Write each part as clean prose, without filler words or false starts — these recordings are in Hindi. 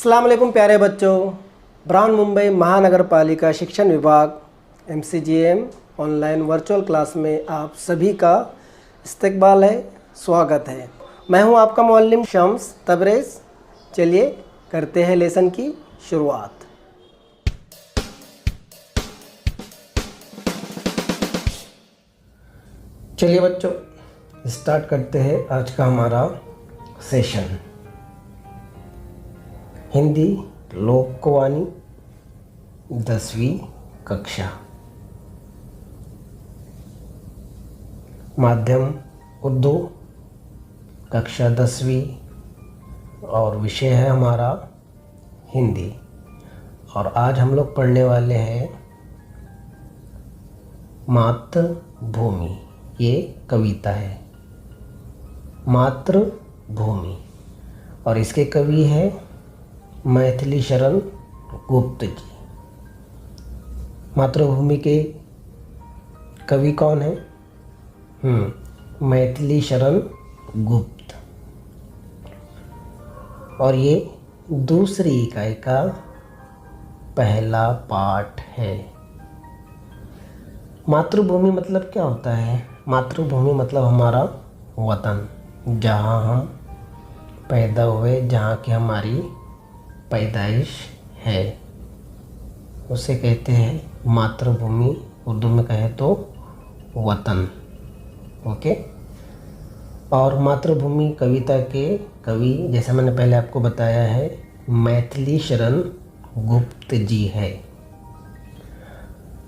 अस्सलाम वालेकुम प्यारे बच्चों। ब्राउन मुंबई महानगर पालिका शिक्षण विभाग MCGM ऑनलाइन वर्चुअल क्लास में आप सभी का इस्तकबाल है, स्वागत है। मैं हूं आपका मुअल्लिम शम्स तबरेज़। चलिए करते हैं लेसन की शुरुआत। चलिए बच्चों स्टार्ट करते हैं आज का हमारा सेशन। हिंदी लोकवाणी 10वीं कक्षा, माध्यम उर्दू कक्षा 10वीं और विषय है हमारा हिंदी। और आज हम लोग पढ़ने वाले हैं मातृभूमि। ये कविता है मातृभूमि और इसके कवि हैं मैथिली शरण गुप्त जी। मातृभूमि के कवि कौन है? मैथिली शरण गुप्त। और ये दूसरी इकाई का पहला पाठ है। मातृभूमि मतलब क्या होता है? मातृभूमि मतलब हमारा वतन, जहाँ हम पैदा हुए, जहाँ की हमारी पैदाइश है, उसे कहते हैं मातृभूमि। उर्दू में कहें तो वतन। ओके। और मातृभूमि कविता के कवि, जैसे मैंने पहले आपको बताया है, मैथिली शरण गुप्त जी है।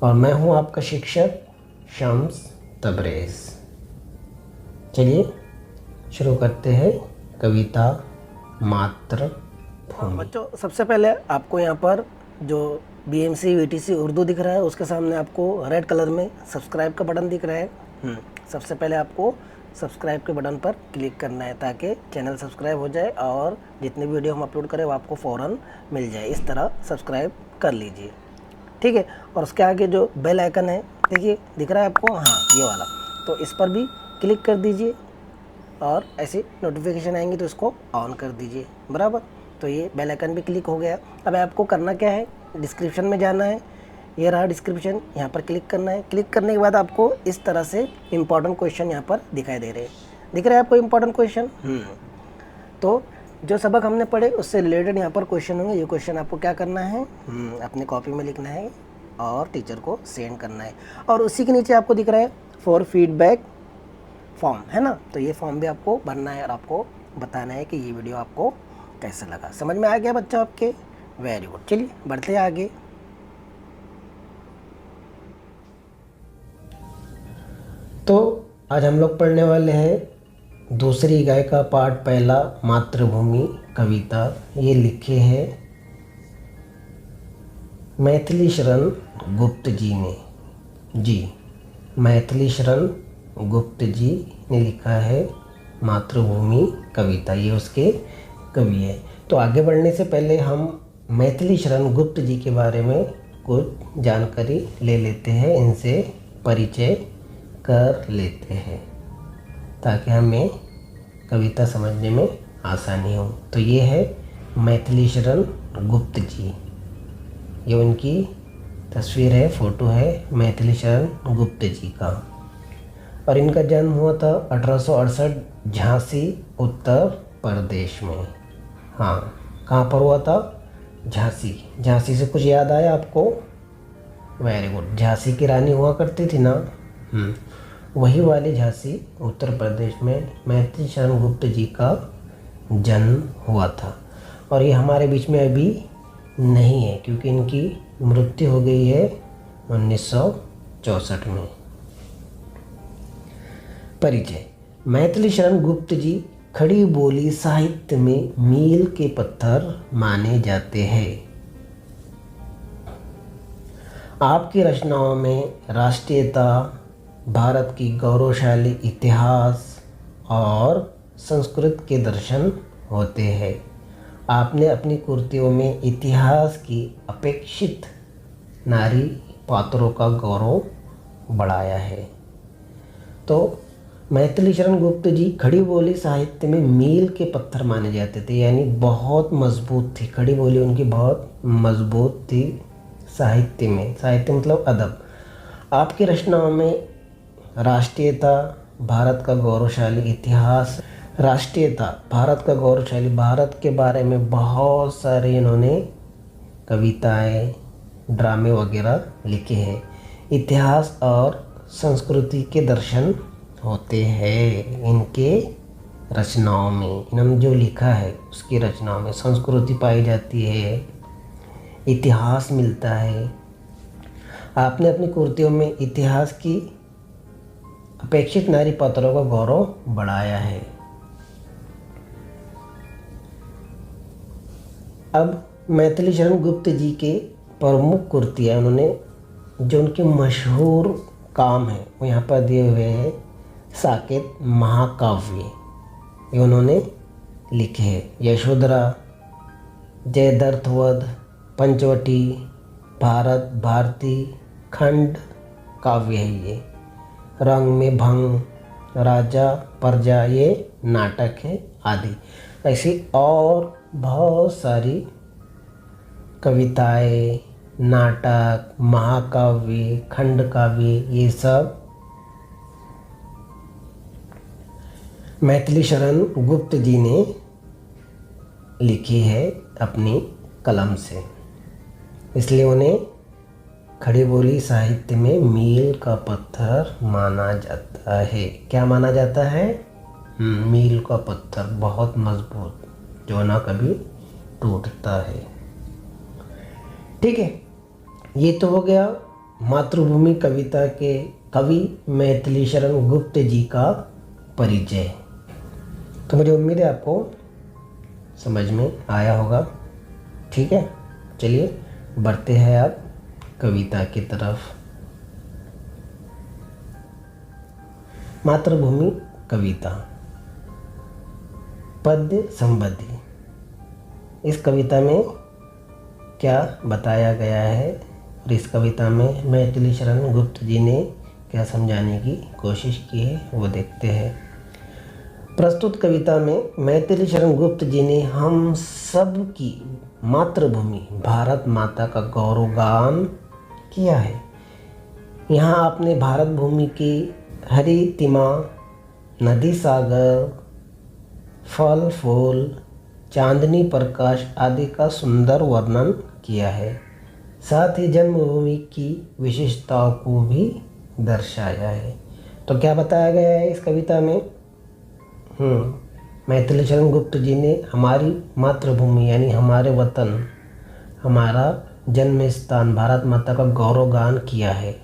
और मैं हूँ आपका शिक्षक शम्स तबरेज़। चलिए शुरू करते हैं कविता मातृभूमि। बच्चों सबसे पहले आपको यहाँ पर जो BMC VTC उर्दू दिख रहा है, उसके सामने आपको रेड कलर में सब्सक्राइब का बटन दिख रहा है। सबसे पहले आपको सब्सक्राइब के बटन पर क्लिक करना है ताकि चैनल सब्सक्राइब हो जाए और जितनी वीडियो हम अपलोड करें वो आपको फ़ौरन मिल जाए। इस तरह सब्सक्राइब कर लीजिए, ठीक है। और उसके आगे जो बेल आइकन है, देखिए दिख रहा है आपको, हाँ ये वाला, तो इस पर भी क्लिक कर दीजिए और ऐसी नोटिफिकेशन आएंगी तो इसको ऑन कर दीजिए, बराबर। तो ये बेल आइकन भी क्लिक हो गया। अब आपको करना क्या है, डिस्क्रिप्शन में जाना है, ये रहा डिस्क्रिप्शन, यहाँ पर क्लिक करना है। क्लिक करने के बाद आपको इस तरह से इंपॉर्टेंट क्वेश्चन यहाँ पर दिखाई दे रहे हैं। दिख रहा है आपको इंपॉर्टेंट क्वेश्चन? तो जो सबक हमने पढ़े उससे रिलेटेड यहाँ पर क्वेश्चन होंगे। ये क्वेश्चन आपको क्या करना है, अपनी कॉपी में लिखना है और टीचर को सेंड करना है। और उसी के नीचे आपको दिख रहा है फॉर फीडबैक फॉर्म, है ना। तो ये फॉर्म भी आपको भरना है और आपको बताना है कि ये वीडियो आपको कैसा लगा। समझ में आ गया बच्चों आपके? Very good. चलिए बढ़ते हैं आगे। तो आज हम लोग पढ़ने वाले हैं दूसरी इकाई का पाठ पहला, मातृभूमि कविता। ये लिखे हैं मैथिली शरण गुप्त जी ने। मैथिली शरण गुप्त जी ने लिखा है मातृभूमि कविता, ये उसके कवि है। तो आगे बढ़ने से पहले हम मैथिली शरण गुप्त जी के बारे में कुछ जानकारी ले लेते हैं, इनसे परिचय कर लेते हैं ताकि हमें कविता समझने में आसानी हो। तो ये है मैथिली शरण गुप्त जी, ये उनकी तस्वीर है, फ़ोटो है मैथिली शरण गुप्त जी का। और इनका जन्म हुआ था 1868 झांसी उत्तर प्रदेश में। हाँ, कहाँ पर हुआ था? झांसी। झांसी से कुछ याद आया आपको? Very good. झांसी की रानी हुआ करती थी ना, वही वाली झांसी उत्तर प्रदेश में मैथिली शरण गुप्त जी का जन्म हुआ था। और ये हमारे बीच में अभी नहीं है क्योंकि इनकी मृत्यु हो गई है 1964 में। परिचय। मैथिली शरण गुप्त जी खड़ी बोली साहित्य में मील के पत्थर माने जाते हैं। आपकी रचनाओं में राष्ट्रीयता, भारत की गौरवशाली इतिहास और संस्कृति के दर्शन होते हैं। आपने अपनी कृतियों में इतिहास की अपेक्षित नारी पात्रों का गौरव बढ़ाया है। तो मैथिली शरण गुप्त जी खड़ी बोली साहित्य में मील के पत्थर माने जाते थे, यानी बहुत मजबूत थी। खड़ी बोली उनकी बहुत मजबूत थी साहित्य में। साहित्य मतलब अदब। आपकी रचनाओं में राष्ट्रीयता, भारत का गौरवशाली इतिहास, राष्ट्रीयता, भारत का गौरवशाली, भारत के बारे में बहुत सारे इन्होंने कविताएं, ड्रामे वगैरह लिखे हैं। इतिहास और संस्कृति के दर्शन होते हैं इनके रचनाओं में। इन्होंने जो लिखा है उसकी रचनाओं में संस्कृति पाई जाती है, इतिहास मिलता है। आपने अपनी कृतियों में इतिहास की अपेक्षित नारी पात्रों का गौरव बढ़ाया है। अब मैथिली शरण गुप्त जी के प्रमुख कृतियाँ, उन्होंने जो उनके मशहूर काम है वो यहाँ पर दिए हुए हैं। साकेत महाकाव्य ये उन्होंने लिखे हैं। यशोधरा, जयद्रथवध, पंचवटी, भारत भारती, खंड काव्य है ये। रंग में भंग, राजा प्रजा ये नाटक है आदि। ऐसी और बहुत सारी कविताएं, नाटक, महाकाव्य, खंड काव्य ये सब मैथिली शरण गुप्त जी ने लिखी है अपनी कलम से, इसलिए उन्हें खड़ी बोली साहित्य में मील का पत्थर माना जाता है। क्या माना जाता है? मील का पत्थर, बहुत मजबूत, जो ना कभी टूटता है। ठीक है, ये तो हो गया मातृभूमि कविता के कवि मैथिली शरण गुप्त जी का परिचय। तो मुझे उम्मीद है आपको समझ में आया होगा। ठीक है, चलिए बढ़ते हैं अब कविता की तरफ। मातृभूमि कविता, पद्य संबंधी। इस कविता में क्या बताया गया है और इस कविता में मैथिली शरण गुप्त जी ने क्या समझाने की कोशिश की है वो देखते हैं। प्रस्तुत कविता में मैथिली शरण गुप्त जी ने हम सब की मातृभूमि भारत माता का गौरवगान किया है। यहाँ आपने भारत भूमि की हरितिमा, नदी सागर, फल फूल, चांदनी प्रकाश आदि का सुंदर वर्णन किया है। साथ ही जन्मभूमि की विशेषताओं को भी दर्शाया है। तो क्या बताया गया है इस कविता में? मैथिली शरण गुप्त जी ने हमारी मातृभूमि यानी हमारे वतन, हमारा जन्म स्थान भारत माता का गौरवगान किया है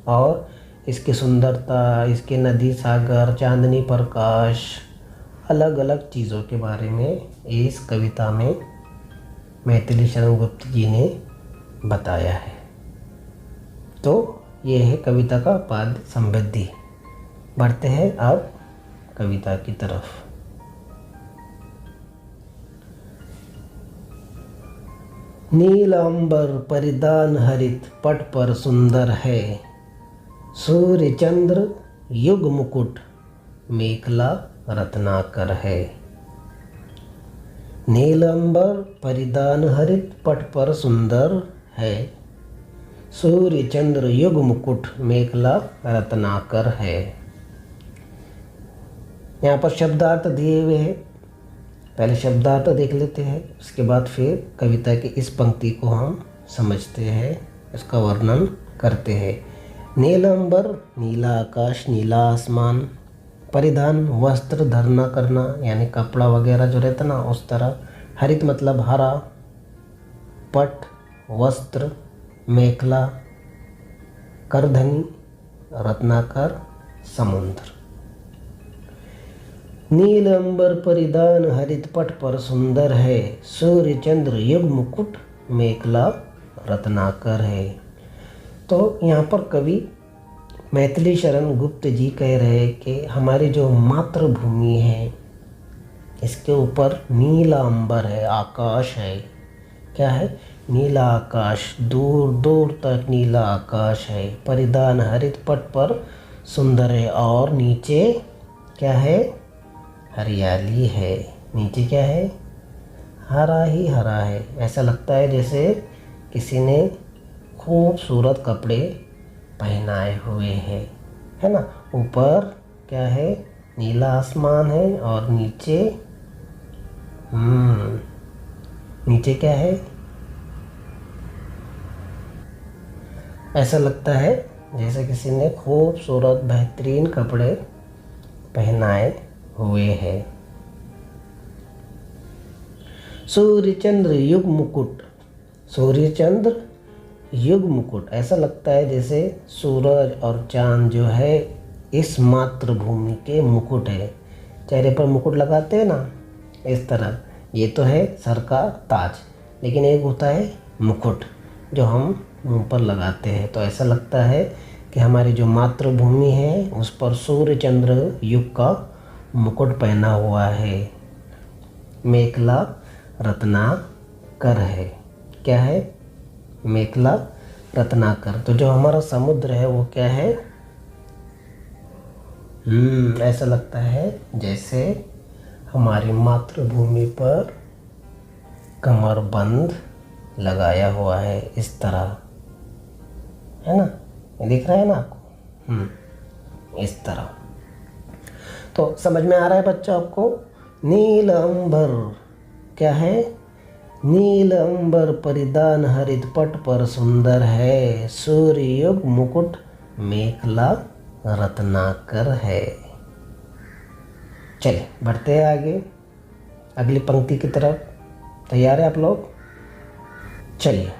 और इसकी सुंदरता, इसके नदी सागर, चांदनी प्रकाश, अलग अलग चीज़ों के बारे में इस कविता में मैथिली शरण गुप्त जी ने बताया है। तो ये है कविता का पद्य संबंधी। बढ़ते हैं अब कविता की तरफ। नील अंबर परिधान हरित पट पर सुंदर है, सूर्य चंद्र युग मुकुट मेखला रत्नाकर है। नील अंबर परिधान हरित पट पर सुंदर है, सूर्य चंद्र युग मुकुट मेखला रत्नाकर है। यहाँ पर शब्दार्थ दिए हुए हैं। पहले शब्दार्थ देख लेते हैं, उसके बाद फिर कविता की इस पंक्ति को हम समझते हैं, इसका वर्णन करते हैं। नील अंबर, नीला आकाश, नीला आसमान। परिधान, वस्त्र धारणा करना, यानी कपड़ा वगैरह जो रहता ना उस तरह। हरित मतलब हरा। पट वस्त्र, मेखला करधनी, रत्नाकर समुद्र। नील अंबर परिधान हरित पट पर सुंदर है, सूर्य चंद्र युग मुकुट मेखला रत्नाकर है। तो यहाँ पर कवि मैथिली शरण गुप्त जी कह रहे हैं कि हमारी जो मातृभूमि है इसके ऊपर नीला अंबर है, आकाश है। क्या है? नीला आकाश, दूर दूर तक नीला आकाश है। परिधान हरित पट पर सुंदर है और नीचे क्या है? हरियाली है। नीचे क्या है? हरा ही हरा है। ऐसा लगता है जैसे किसी ने खूबसूरत कपड़े पहनाए हुए हैं, है ना। ऊपर क्या है? नीला आसमान है और नीचे नीचे क्या है? ऐसा लगता है जैसे किसी ने खूबसूरत बेहतरीन कपड़े पहनाए हुए हैं। सूर्य चंद्र युग मुकुट। सूर्य चंद्र युग मुकुट। ऐसा लगता है जैसे सूरज और चांद जो है इस मातृभूमि के मुकुट है। चेहरे पर मुकुट लगाते हैं ना, इस तरह। ये तो है सर का ताज, लेकिन एक होता है मुकुट जो हम मुंह पर लगाते हैं। तो ऐसा लगता है कि हमारी जो मातृभूमि है उस पर सूर्य चंद्र युग का मुकुट पहना हुआ है। मेखला रत्नाकर है। क्या है? मेखला रत्नाकर। तो जो हमारा समुद्र है वो क्या है? ऐसा लगता है जैसे हमारी मातृभूमि पर कमरबंद लगाया हुआ है, इस तरह, है ना। ये दिख रहा है ना आपको? इस तरह। तो समझ में आ रहा है बच्चों आपको? नील अंबर क्या है? नील अंबर परिधान हरित पट पर सुंदर है, सूर्य युग मुकुट मेखला रत्नाकर है। चलिए बढ़ते हैं आगे अगली पंक्ति की तरफ। तैयार है आप लोग? चलिए।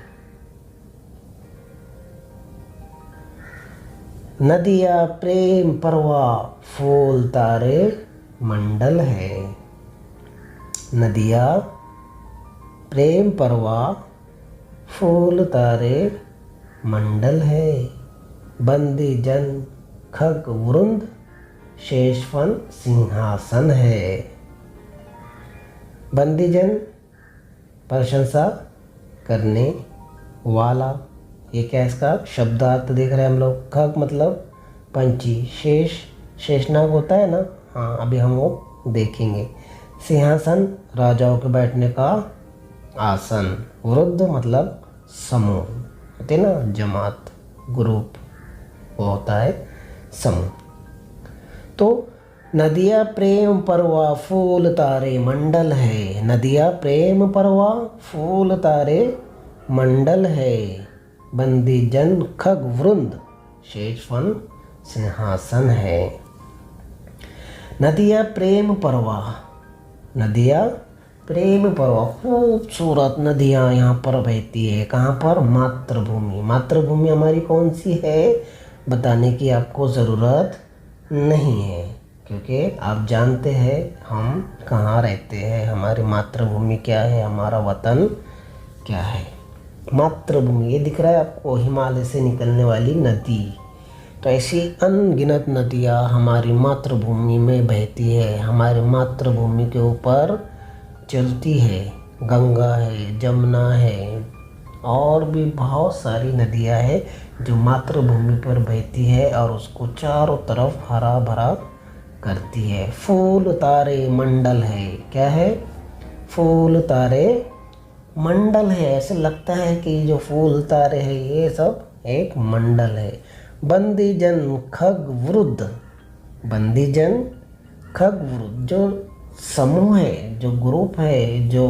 नदिया प्रेम परवा फूल तारे मंडल है। नदिया प्रेम परवा फूल तारे मंडल है, बंदी जन खग वृंद शेषफन सिंहासन है। बंदी जन प्रशंसा करने वाला। ये क्या है? इसका शब्दार्थ देख रहे हैं हम लोग। खग मतलब पंछी, शेष शेषनाग होता है ना, हाँ अभी हम वो देखेंगे। सिंहासन राजाओं के बैठने का आसन। वृद्ध मतलब समूह होते ना, जमात, ग्रुप, वो होता है समूह। तो नदिया प्रेम परवा फूल तारे मंडल है। नदिया प्रेम परवा फूल तारे मंडल है, बंदी जन खग वृंद शेषफन सिंहासन है। नदिया प्रेम परवा। नदिया प्रेम परवा, खूबसूरत नदियाँ यहाँ पर बहती है। कहाँ पर? मातृभूमि। मातृभूमि हमारी कौन सी है बताने की आपको ज़रूरत नहीं है, क्योंकि आप जानते हैं हम कहाँ रहते हैं, हमारी मातृभूमि क्या है, हमारा वतन क्या है। मातृभूमि ये दिख रहा है आपको, हिमालय से निकलने वाली नदी। तो ऐसी अनगिनत नदियाँ हमारी मातृभूमि में बहती है, हमारी मातृभूमि के ऊपर चलती है। गंगा है, जमुना है, और भी बहुत सारी नदियाँ हैं जो मातृभूमि पर बहती है और उसको चारों तरफ हरा भरा करती है। फूल तारे मंडल है। क्या है? फूल तारे मंडल है। ऐसे लगता है कि जो फूल तारे हैं ये सब एक मंडल है। बंदी जन खग वृद्ध। बंदी जन खग वृद्ध जो समूह है, जो ग्रुप है, जो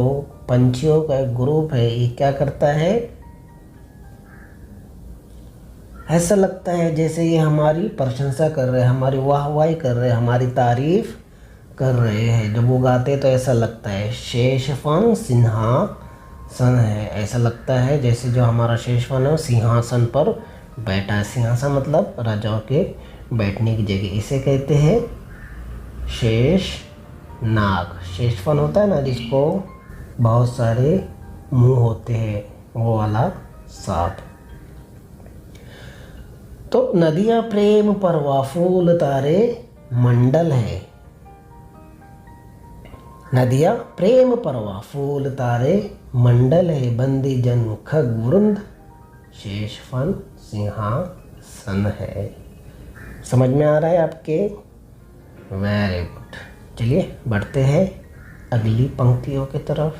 पंछियों का ग्रुप है, ये क्या करता है? ऐसा लगता है जैसे ये हमारी प्रशंसा कर रहे हैं, हमारी वाहवाही कर रहे हैं, हमारी तारीफ कर रहे हैं। जब वो गाते तो ऐसा लगता है। शेषफन सिंहासन है। ऐसा लगता है जैसे जो हमारा शेषफन है सिंहासन पर बैठा है। सिंहासन मतलब राजाओं के बैठने की जगह, इसे कहते हैं शेष नाग। शेषफन होता है ना जिसको बहुत सारे मुंह होते हैं, वो वाला सांप। तो नदिया प्रेम परवा फूल तारे मंडल है। नदिया प्रेम परवा फूल तारे मंडल है, बंदी जन खग वृंद शेषफन सिंहासन है। समझ में आ रहा है आपके? Very good. चलिए बढ़ते हैं अगली पंक्तियों की तरफ।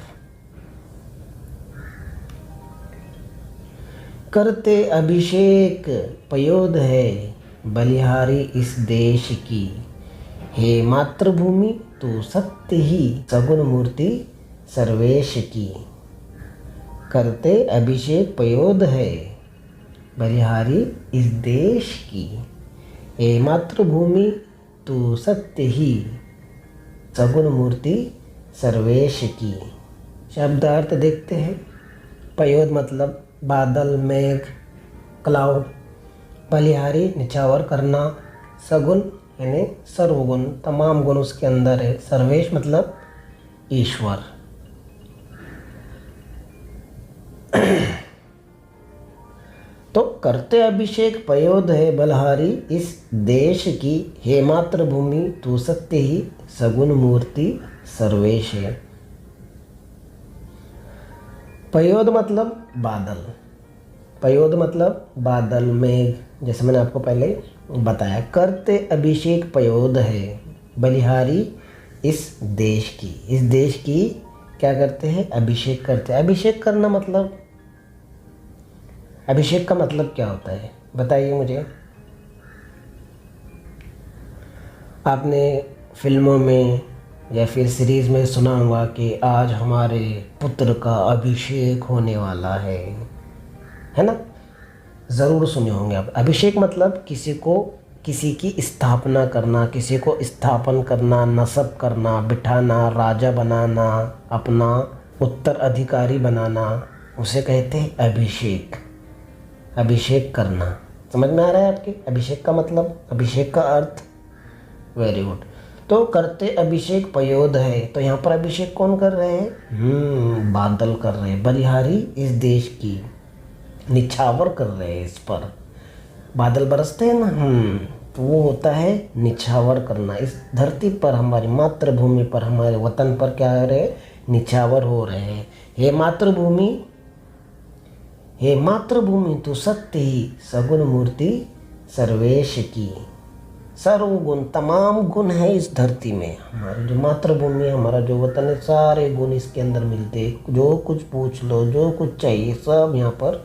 करते अभिषेक पयोद है बलिहारी इस देश की, हे मातृभूमि तू सत्य ही सगुण मूर्ति सर्वेश की। करते अभिषेक पयोद है बलिहारी इस देश की, हे मातृभूमि तू सत्य ही सगुण मूर्ति सर्वेश की। शब्दार्थ देखते हैं। पयोद मतलब बादल, मेघ, क्लाउड। बलिहारी निछावर करना। सगुण यानी सर्वगुण, तमाम गुण उसके अंदर है। सर्वेश मतलब ईश्वर। तो करते अभिषेक पयोद है बलिहारी इस देश की, हे मातृभूमि तू सत्य ही सगुण मूर्ति सर्वेश है। पयोद मतलब बादल। पयोद मतलब बादल, मेघ, जैसे मैंने आपको पहले बताया। करते अभिषेक पयोद है बलिहारी इस देश की। इस देश की क्या करते हैं? अभिषेक करते हैं। अभिषेक करना मतलब, अभिषेक का मतलब क्या होता है बताइए मुझे। आपने फिल्मों में या फिर सीरीज़ में सुना होगा कि आज हमारे पुत्र का अभिषेक होने वाला है ना? ज़रूर सुने होंगे आप। अभिषेक मतलब किसी को, किसी की स्थापना करना, किसी को स्थापन करना, नस्ब करना, बिठाना, राजा बनाना, अपना उत्तराधिकारी बनाना, उसे कहते हैं अभिषेक। अभिषेक करना समझ में आ रहा है आपके? अभिषेक का मतलब, अभिषेक का अर्थ। Very good. तो करते अभिषेक पयोद है, तो यहाँ पर अभिषेक कौन कर रहे हैं? बादल कर रहे हैं। बलिहारी इस देश की, निछावर कर रहे हैं इस पर। बादल बरसते हैं ना, तो वो होता है निछावर करना। इस धरती पर, हमारी मातृभूमि पर, हमारे वतन पर क्या हो रहे हैं? निछावर हो रहे हैं। हे मातृभूमि, हे मातृभूमि तू सत्य ही सगुण मूर्ति सर्वेश की। सर्वगुण, तमाम गुण है इस धरती में। हमारी जो मातृभूमि है, हमारा जो वतन है, सारे गुण इसके अंदर मिलते हैं। जो कुछ पूछ लो, जो कुछ चाहिए, सब यहाँ पर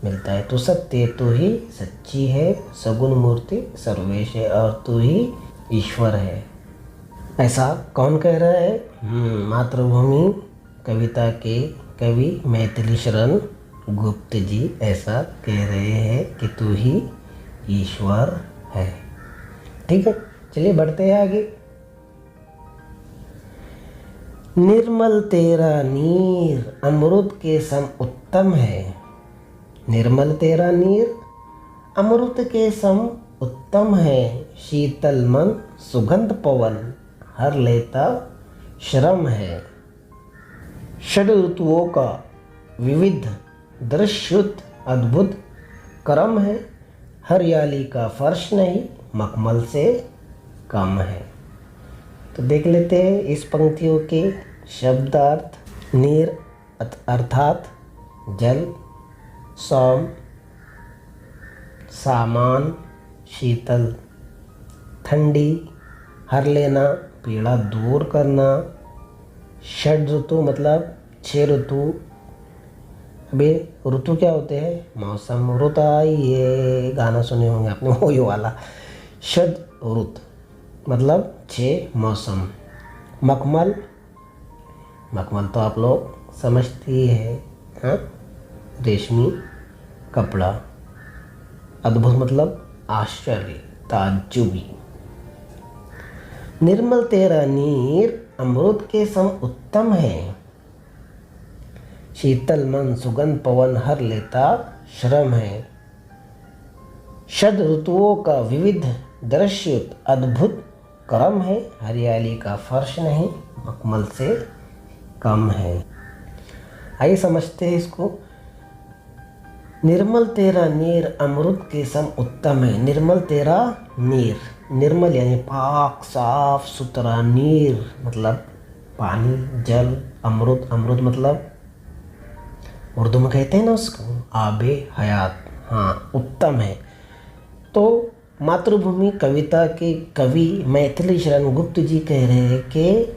मिलता है। तो सत्य, तू ही सच्ची है, सगुण मूर्ति सर्वेश है, और तू ही ईश्वर है। ऐसा कौन कह रहा है? मातृभूमि कविता के कवि मैथिली शरण गुप्त जी ऐसा कह रहे हैं कि तू ही ईश्वर है। ठीक है, चलिए बढ़ते हैं आगे। निर्मल तेरा नीर अमृत के सम उत्तम है। निर्मल तेरा नीर अमृत के सम उत्तम है। शीतल मन सुगंध पवन हर लेता श्रम है। षड ऋतुओं का विविध दृश्युत अद्भुत क्रम है। हरियाली का फर्श नहीं मखमल से कम है। तो देख लेते हैं इस पंक्तियों के शब्दार्थ। नीर अर्थात जल, सौम सामान, शीतल ठंडी, हर लेना पीड़ा दूर करना। षड ऋतु मतलब 6 ऋतु। अभी ऋतु क्या होते हैं? मौसम। ऋतु ये गाना सुने होंगे आपने, वही वाला। षड ऋतु मतलब 6 मौसम। मखमल, मखमल तो आप लोग समझते ही है, हाँ? रेशमी कपड़ा। अद्भुत मतलब आश्चर्य, ताज्जुबी। निर्मल तेरा नीर अमृत के सम उत्तम है। शीतल मन सुगंध पवन हर लेता श्रम है। षड ऋतुओं का विविध दृश्य अद्भुत क्रम है। हरियाली का फर्श नहीं मखमल से कम है। आइए समझते हैं इसको। निर्मल तेरा नीर अमृत के सम उत्तम है। निर्मल तेरा नीर, निर्मल यानी पाक साफ सुथरा, नीर मतलब पानी, जल। अमृत, अमृत मतलब उर्दू में कहते हैं ना उसको आबे हयात, हाँ उत्तम है। तो मातृभूमि कविता के कवि मैथिली शरण गुप्त जी कह रहे हैं कि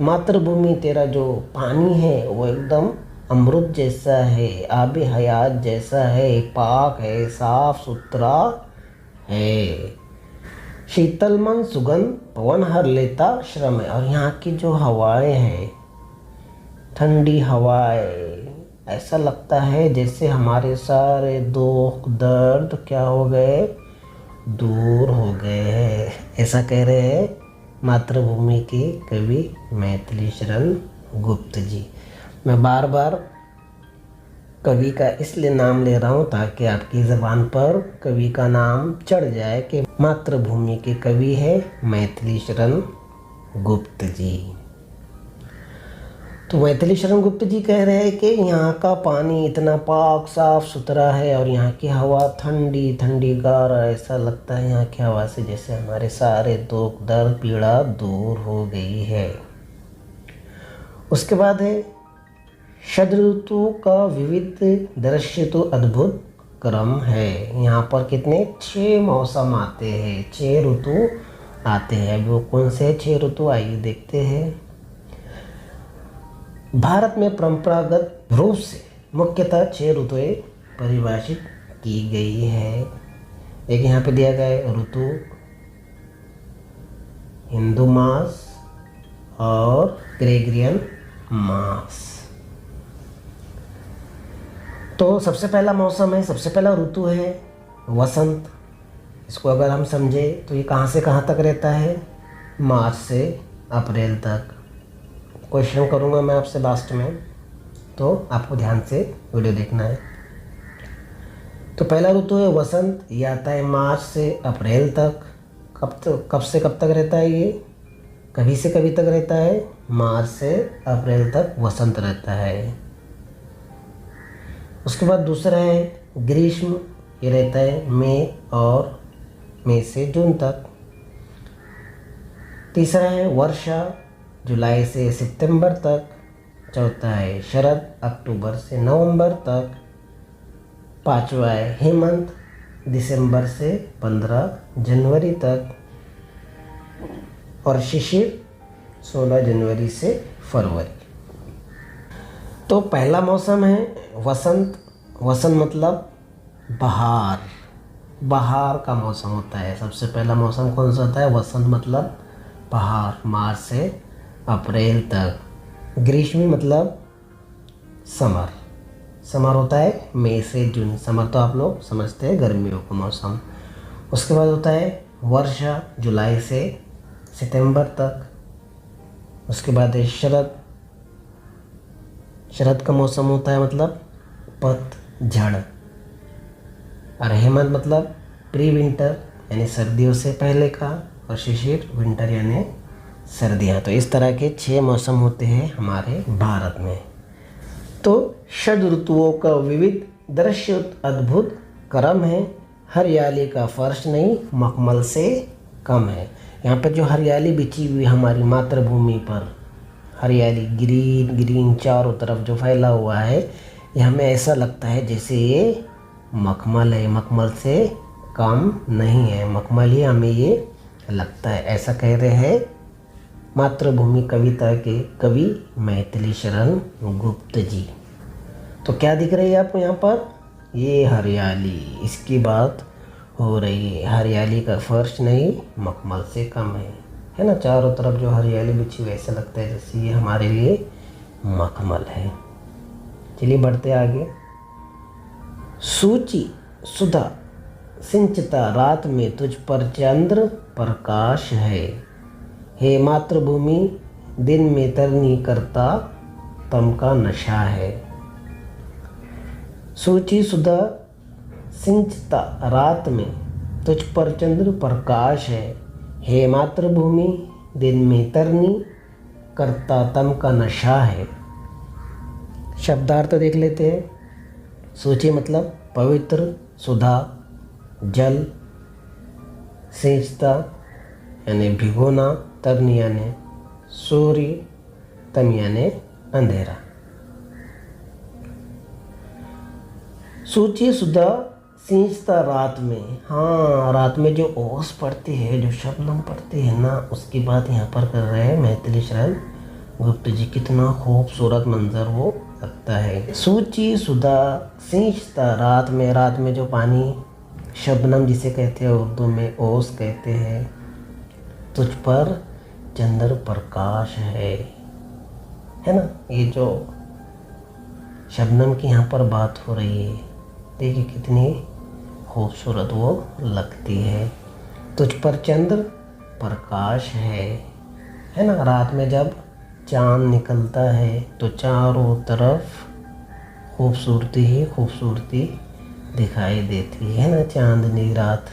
मातृभूमि तेरा जो पानी है वो एकदम अमृत जैसा है, आबे हयात जैसा है, पाक है, साफ सुथरा है, शीतल मन सुगंध पवन हर लेता श्रम है। और यहाँ की जो हवाएं हैं, ठंडी हवाएं, ऐसा लगता है जैसे हमारे सारे दुख दर्द क्या हो गए, दूर हो गए हैं। ऐसा कह रहे हैं मातृभूमि के कवि मैथिली शरण गुप्त जी। मैं बार बार कवि का इसलिए नाम ले रहा हूँ ताकि आपकी ज़बान पर कवि का नाम चढ़ जाए कि मातृभूमि के कवि है मैथिली शरण गुप्त जी। तो मैथिली शरण गुप्त जी कह रहे हैं कि यहाँ का पानी इतना पाक साफ सुथरा है और यहाँ की हवा ठंडी ठंडी गारा, ऐसा लगता है यहाँ की हवा से जैसे हमारे सारे दुख दर्द पीड़ा दूर हो गई है। उसके बाद है षड ऋतु का विविध दृश्य तो अद्भुत क्रम है। यहाँ पर कितने 6 मौसम आते हैं, 6 ऋतु आते हैं। वो कौन से 6 ऋतु, आइए देखते हैं। भारत में परंपरागत रूप से मुख्यतः 6 ऋतुएं परिभाषित की गई है। एक यहाँ पे दिया गया है ऋतु, हिंदू मास और ग्रेगरियन मास। तो सबसे पहला मौसम है, सबसे पहला ऋतु है वसंत। इसको अगर हम समझे तो ये कहाँ से कहाँ तक रहता है, मार्च से अप्रैल तक। क्वेश्चन करूँगा मैं आपसे लास्ट में, तो आपको ध्यान से वीडियो देखना है। तो पहला ऋतु है वसंत, ये आता है मार्च से अप्रैल तक। कब से कब तक रहता है ये, कभी से कभी तक रहता है, मार्च से अप्रैल तक वसंत रहता है। उसके बाद दूसरा है ग्रीष्म, ये रहता है मई से जून तक। तीसरा है वर्षा, जुलाई से सितंबर तक। चौथा है शरद, अक्टूबर से नवंबर तक। पांचवा है हेमंत, दिसंबर से 15 जनवरी तक। और शिशिर 16 जनवरी से फरवरी। तो पहला मौसम है वसंत। वसंत मतलब बहार, बहार का मौसम होता है। सबसे पहला मौसम कौन सा होता है, वसंत मतलब बहार, मार्च से अप्रैल तक। ग्रीष्म मतलब समर, समर होता है मई से जून। समर तो आप लोग समझते हैं, गर्मियों का मौसम। उसके बाद होता है वर्षा, जुलाई से सितंबर तक। उसके बाद है शरद, शरद का मौसम होता है मतलब पतझड़। और हेमंत मतलब प्री विंटर यानी सर्दियों से पहले का। और शिशिर विंटर यानी सर्दियाँ। तो इस तरह के 6 मौसम होते हैं हमारे भारत में। तो षड ऋतुओं का विविध दृश्य अद्भुत क्रम है, हरियाली का फर्श नहीं मखमल से कम है। यहाँ पर जो हरियाली बिछी हुई हमारी मातृभूमि पर, हरियाली ग्रीन ग्रीन चारों तरफ जो फैला हुआ है, ये हमें ऐसा लगता है जैसे ये मखमल है, मखमल से कम नहीं है, मखमल ही हमें ये लगता है। ऐसा कह रहे हैं मातृभूमि कविता के कवि मैथिली शरण गुप्त जी। तो क्या दिख रही है आपको यहाँ पर, ये हरियाली, इसकी बात हो रही है। हरियाली का फर्श नहीं मखमल से कम है ना। चारों तरफ जो हरियाली बिछी हुई, ऐसा लगता है जैसे ये हमारे लिए मखमल है। चलिए बढ़ते आगे। सूची सुधा सिंचता रात में तुझ पर चंद्र प्रकाश है। हे मातृभूमि दिन में तरनी करता तम का नशा है। सूची सुधा सिंचता रात में तुझ पर चंद्र प्रकाश है। हे मातृभूमि दिन में तरनी करता तम का नशा है। शब्दार्थ देख लेते हैं। सूची मतलब पवित्र, सुधा जल, सिंचता यानी भिगोना, तरनी यानी सूर्य, तम यानी अंधेरा। सूची सुधा सींचता रात में। हाँ, रात में जो ओस पड़ती है, जो शबनम पड़ती है ना, उसकी बात यहाँ पर कर रहे हैं मैथिली शरण गुप्त जी। कितना खूबसूरत मंजर वो लगता है। सूची सुधा सींचता रात में। रात में जो पानी, शबनम जिसे कहते हैं उर्दू में, ओस कहते हैं। तुझ पर चंद्र प्रकाश है ना। ये जो शबनम की यहाँ पर बात हो रही है, देखिए कितनी खूबसूरत वो लगती है। तुझ पर चंद्र प्रकाश है ना। रात में जब चांद निकलता है तो चारों तरफ खूबसूरती ही खूबसूरती दिखाई देती है ना। चांदनी रात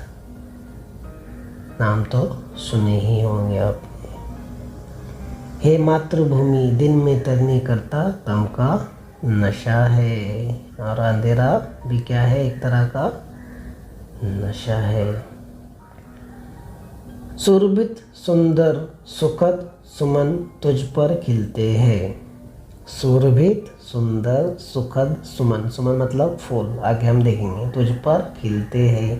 नाम तो सुने ही होंगे आपने। हे मातृभूमि, दिन में तरनी करता तम का नशा है। और अंधेरा भी क्या है, एक तरह का नशा है। सुरभित सुंदर सुखद सुमन तुझ पर खिलते हैं। सुरभित सुंदर सुखद सुमन, सुमन मतलब फूल, आगे हम देखेंगे। तुझ पर खिलते हैं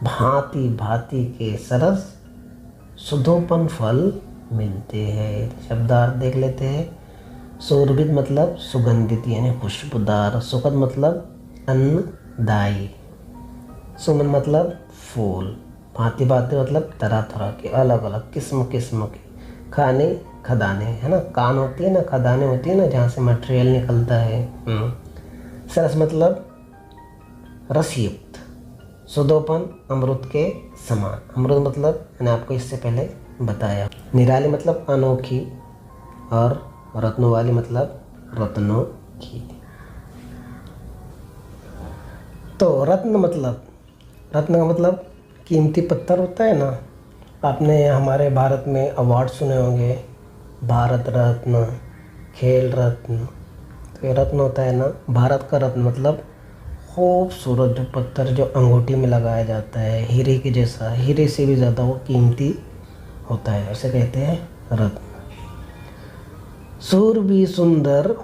भांति भांति के सरस सुधोपन फल मिलते हैं। शब्दार्थ देख लेते हैं। सुरभित मतलब सुगंधित यानी खुशबूदार। सुखद मतलब अन्नदायी। सुमन मतलब फूल। भांति भांति मतलब तरह तरह के, अलग अलग किस्म किस्म के खाने खदाने, है ना। कान होती है ना, खदाने होती है ना, जहाँ से मटेरियल निकलता है। सरस मतलब रसयुक्त। सुधोपन अमृत के समान। अमृत मतलब मैंने आपको इससे पहले बताया। निराली मतलब अनोखी, और रत्नों वाली मतलब रत्नों की। तो रत्न का मतलब कीमती पत्थर होता है ना। आपने हमारे भारत में अवार्ड सुने होंगे, भारत रत्न, खेल रत्न। तो ये रत्न होता है ना, भारत का रत्न मतलब खूबसूरत जो पत्थर जो अंगूठी में लगाया जाता है, हीरे के जैसा, हीरे से भी ज़्यादा वो कीमती होता है, उसे कहते हैं रत्न। सूर भी सुंदर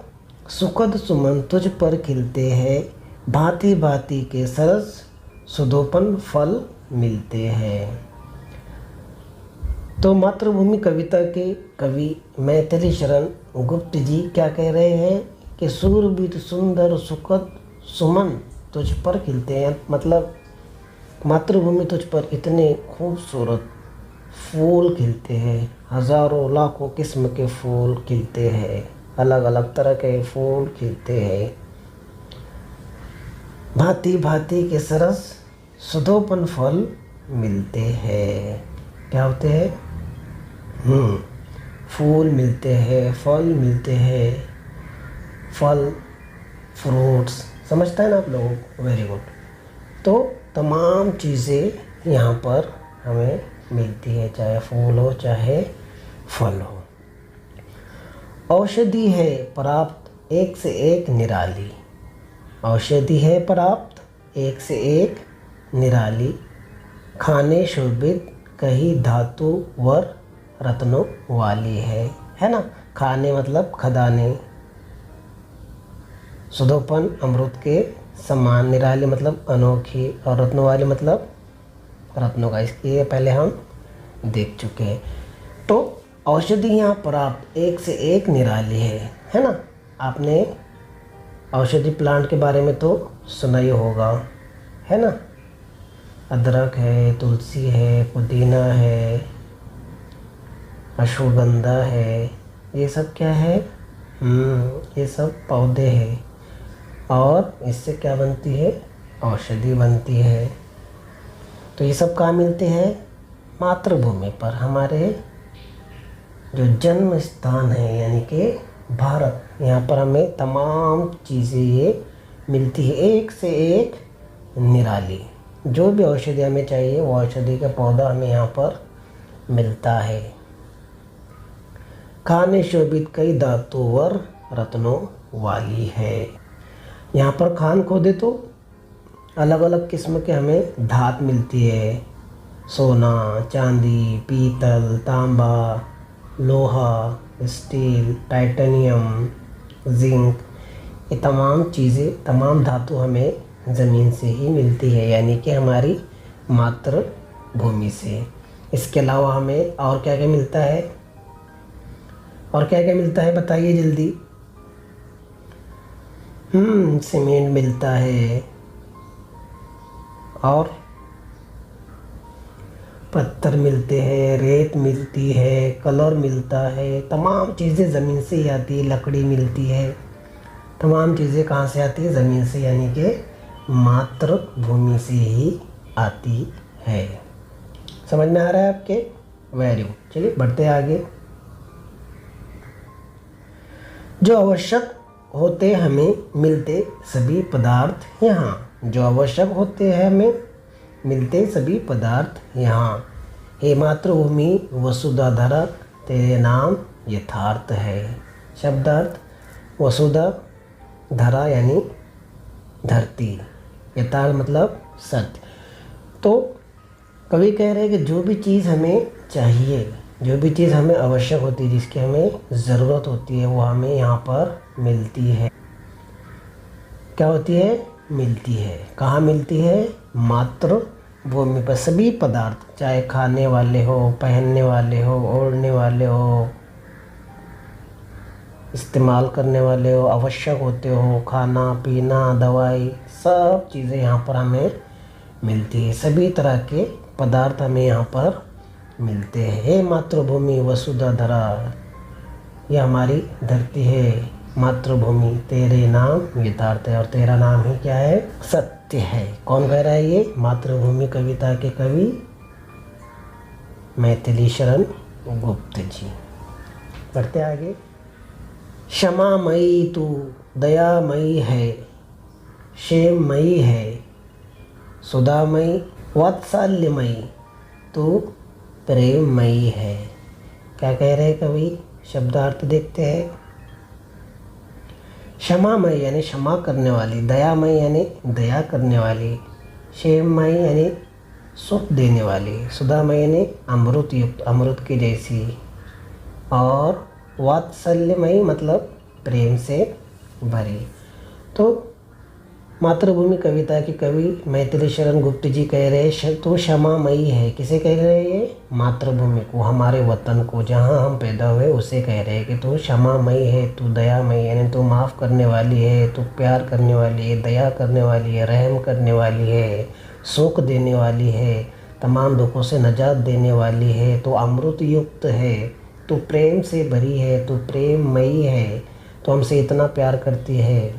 सुखद सुमन तुझ पर खिलते हैं भांति भांति के सरस सुधोपन फल मिलते हैं। तो मातृभूमि कविता के कवि मैथिली शरण गुप्त जी क्या कह रहे हैं कि सूरबीर सुंदर सुखद सुमन तुझ पर खिलते हैं। मतलब मातृभूमि तुझ पर इतने खूबसूरत फूल खिलते हैं, हज़ारों लाखों किस्म के फूल खिलते हैं, अलग अलग तरह के फूल खिलते हैं, भांति भांति के सरस सुधोपन फल मिलते हैं। क्या होते हैं? फूल मिलते हैं, फल मिलते हैं, फल फ्रूट्स, समझता है ना आप लोगों को? Very good. तो तमाम चीज़ें यहाँ पर हमें मिलती है, चाहे फूल हो चाहे फल हो। औषधि है प्राप्त एक से एक निराली। औषधि है प्राप्त एक से एक निराली, खाने शोभित कही धातु वर रत्नों वाली है ना। खाने मतलब खदाने, सुधोपन अमृत के समान, निराली मतलब अनोखी, और रत्नों वाली मतलब रत्नों का। इसके पहले हम देख चुके हैं। तो औषधि यहाँ प्राप्त एक से एक निराली है ना। आपने औषधि प्लांट के बारे में तो सुना ही होगा, है ना। अदरक है, तुलसी है, पुदीना है, अश्वगंधा है, ये सब क्या है? ये सब पौधे हैं, और इससे क्या बनती है? औषधि बनती है। तो ये सब कहाँ मिलते हैं? मातृभूमि पर, हमारे जो जन्म स्थान है यानी कि भारत, यहाँ पर हमें तमाम चीज़ें ये मिलती है, एक से एक निराली। जो भी औषधि हमें चाहिए वो औषधि का पौधा हमें यहाँ पर मिलता है। खाने शोभित कई धातुवर रत्नों वाली है। यहाँ पर खान खोदे तो अलग अलग किस्म के हमें धात मिलती है, सोना, चांदी, पीतल, तांबा, लोहा, स्टील, टाइटेनियम, जिंक, ये तमाम चीज़ें, तमाम धातु हमें ज़मीन से ही मिलती है, यानी कि हमारी मातृभूमि से। इसके अलावा हमें और क्या क्या मिलता है, और क्या क्या मिलता है बताइए जल्दी। सीमेंट मिलता है, और पत्थर मिलते हैं, रेत मिलती है, कलर मिलता है, तमाम चीज़ें ज़मीन से ही आती है। लकड़ी मिलती है, तमाम चीज़ें कहाँ से आती है, ज़मीन से, यानी कि मातृभूमि से ही आती है। समझ में आ रहा है आपके? Very good. चलिए बढ़ते आगे। जो आवश्यक होते हमें मिलते सभी पदार्थ यहाँ। जो आवश्यक होते हैं हमें मिलते सभी पदार्थ यहाँ। हे मातृभूमि वसुधाधरा तेरे नाम यथार्थ है। शब्दार्थ, वसुधा धरा यानी धरती, यथार्थ मतलब सत्य। तो कवि कह रहे हैं कि जो भी चीज़ हमें चाहिए, जो भी चीज़ हमें आवश्यक होती है, जिसकी हमें ज़रूरत होती है, वो हमें यहाँ पर मिलती है। क्या होती है? मिलती है। कहाँ मिलती है? मातृभूमि पर। सभी पदार्थ, चाहे खाने वाले हो, पहनने वाले हो, ओढ़ने वाले हो, इस्तेमाल करने वाले हो, आवश्यक होते हो, खाना पीना दवाई, सब चीज़ें यहाँ पर हमें मिलती है। सभी तरह के पदार्थ हमें यहाँ पर मिलते हैं। हे मातृभूमि वसुधा धरा, ये हमारी धरती है मातृभूमि, तेरे नाम यथार्थ है, और तेरा नाम ही क्या है? सत्य है। कौन कह रहा है ये? मातृभूमि कविता के कवि मैथिली शरण गुप्त जी। बढ़ते आगे। क्षमामयी तू दयामयी है, क्षेममयी है, सुधामयी वात्सल्यमयी तू प्रेममयी है। क्या कह रहे हैं कवि? शब्दार्थ देखते हैं। क्षमामयी यानी क्षमा करने वाली, दयामयी यानी दया करने वाली, क्षेममयी यानी सुख देने वाली, सुधामयी यानी अमृत युक्त, अमृत की जैसी, और वात्सल्यमयी मतलब प्रेम से भरी। तो मातृभूमि कविता के कवि मैथिली शरण गुप्त जी कह रहे हैं तो क्षमामयी है। किसे कह रहे हैं ये? मातृभूमि को, हमारे वतन को, जहाँ हम पैदा हुए, उसे कह रहे हैं कि तू क्षमामयी है, तू दयामयी यानी तू माफ़ करने वाली है, तू प्यार करने वाली है, दया करने वाली है, रहम करने वाली है, सुख देने वाली है, तमाम दुखों से नजात देने वाली है, तो अमृत युक्त है, तू प्रेम से भरी है, तू प्रेममयी है, तो हमसे इतना प्यार करती है।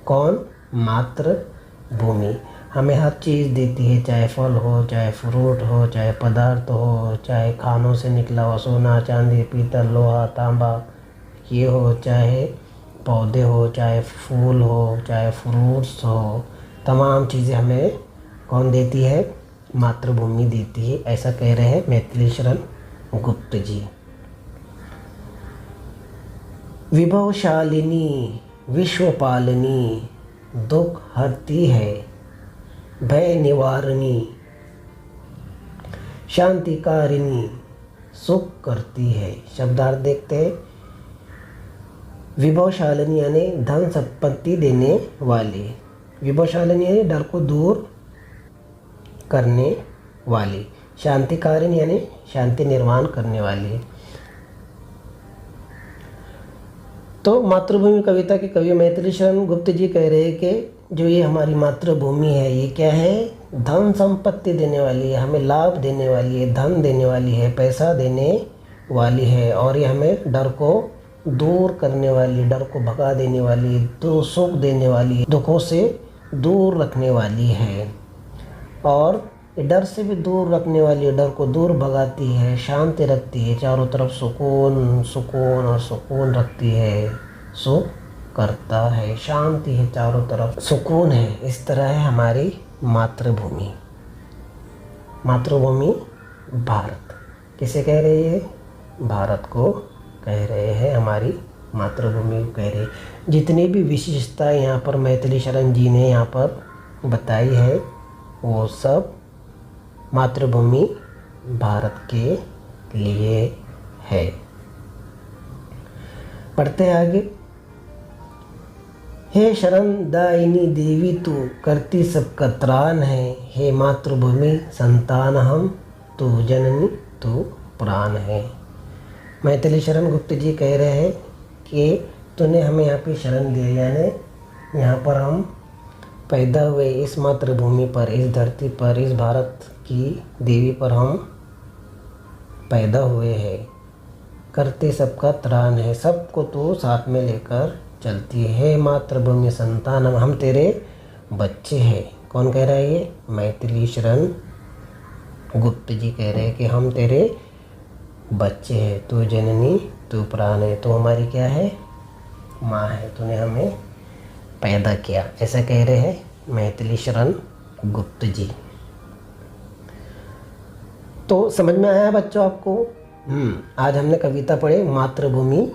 कौन? मातृभूमि। हमें हर चीज़ देती है, चाहे फल हो, चाहे फ्रूट हो, चाहे पदार्थ हो, चाहे खानों से निकला हो, सोना चांदी पीतल लोहा तांबा ये हो, चाहे पौधे हो, चाहे फूल हो, चाहे फ्रूट्स हो, तमाम चीज़ें हमें कौन देती है? मातृभूमि देती है। ऐसा कह रहे हैं मैथिली शरण गुप्त जी। विभवशालिनी विश्वपालिनी दुख हरती है, भय निवारणी शांतिकारिणी सुख करती है। शब्दार्थ देखते हैं। विभवशालिनी यानी धन संपत्ति देने वाली, विभवशालिनी यानी डर को दूर करने वाली, शांतिकारिणी यानी शांति निर्माण करने वाली। तो मातृभूमि कविता के कवि मैथिली शरण गुप्त जी कह रहे हैं कि जो ये हमारी मातृभूमि है, ये क्या है? धन संपत्ति देने वाली है, हमें लाभ देने वाली है, धन देने वाली है, पैसा देने वाली है, और ये हमें डर को दूर करने वाली, डर को भगा देने वाली, तो सुख देने वाली, दुखों से दूर रखने वाली है, और डर से भी दूर रखने वाली है, डर को दूर भगाती है, शांति रखती है, चारों तरफ सुकून सुकून और सुकून रखती है, सुख करता है, शांति है, चारों तरफ सुकून है। इस तरह है हमारी मातृभूमि। मातृभूमि भारत। किसे कह रही है? भारत को कह रहे हैं, हमारी मातृभूमि को कह रहे हैं। जितनी भी विशेषताएं यहाँ पर मैथिली शरण जी ने यहाँ पर बताई है, वो सब मातृभूमि भारत के लिए है। पढ़ते हैं आगे। हे शरण दायिनी देवी तू करती सबका त्राण है, हे मातृभूमि संतान हम, तू जननी तू प्राण है। मैथिली शरण गुप्त जी कह रहे हैं कि तूने हमें यहाँ पे शरण दिया, यानी यहाँ पर हम पैदा हुए, इस मातृभूमि पर, इस धरती पर, इस भारत की देवी पर हम पैदा हुए हैं। करते सबका त्राण है, सबको तो साथ में लेकर चलती है। मातृभूमि संतान हम तेरे बच्चे हैं। कौन कह रहा है ये? मैथिली शरण गुप्त जी कह रहे हैं कि हम तेरे बच्चे हैं, तू जननी तू प्राण है, तो हमारी क्या है? माँ है, तूने हमें पैदा किया, ऐसा कह रहे हैं मैथिली शरण गुप्त जी। तो समझ में आया बच्चों आपको? आज हमने कविता पढ़ी मातृभूमि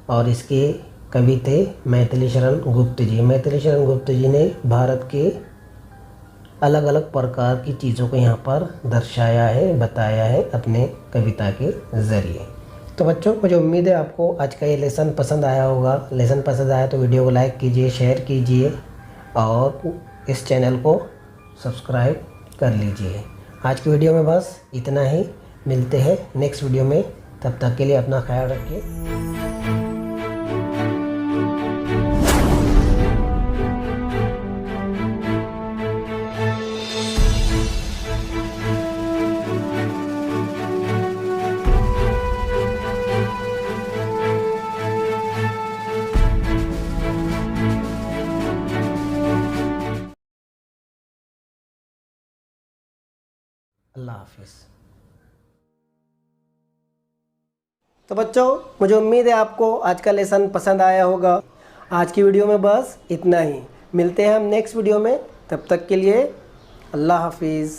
और इसके कवि थे मैथिली शरण गुप्त जी। मैथिली शरण गुप्त जी ने भारत के अलग अलग प्रकार की चीज़ों को यहाँ पर दर्शाया है, बताया है अपने कविता के ज़रिए। तो बच्चों, मुझे उम्मीद है आपको आज का ये लेसन पसंद आया होगा। लेसन पसंद आया तो वीडियो को लाइक कीजिए, शेयर कीजिए और इस चैनल को सब्सक्राइब कर लीजिए। आज की वीडियो में बस इतना ही। मिलते हैं नेक्स्ट वीडियो में, तब तक के लिए अपना ख्याल रखिए। अल्लाह हाफिज़। तो बच्चों, मुझे उम्मीद है आपको आज का लेसन पसंद आया होगा। आज की वीडियो में बस इतना ही। मिलते हैं हम नेक्स्ट वीडियो में, तब तक के लिए अल्लाह हाफिज़।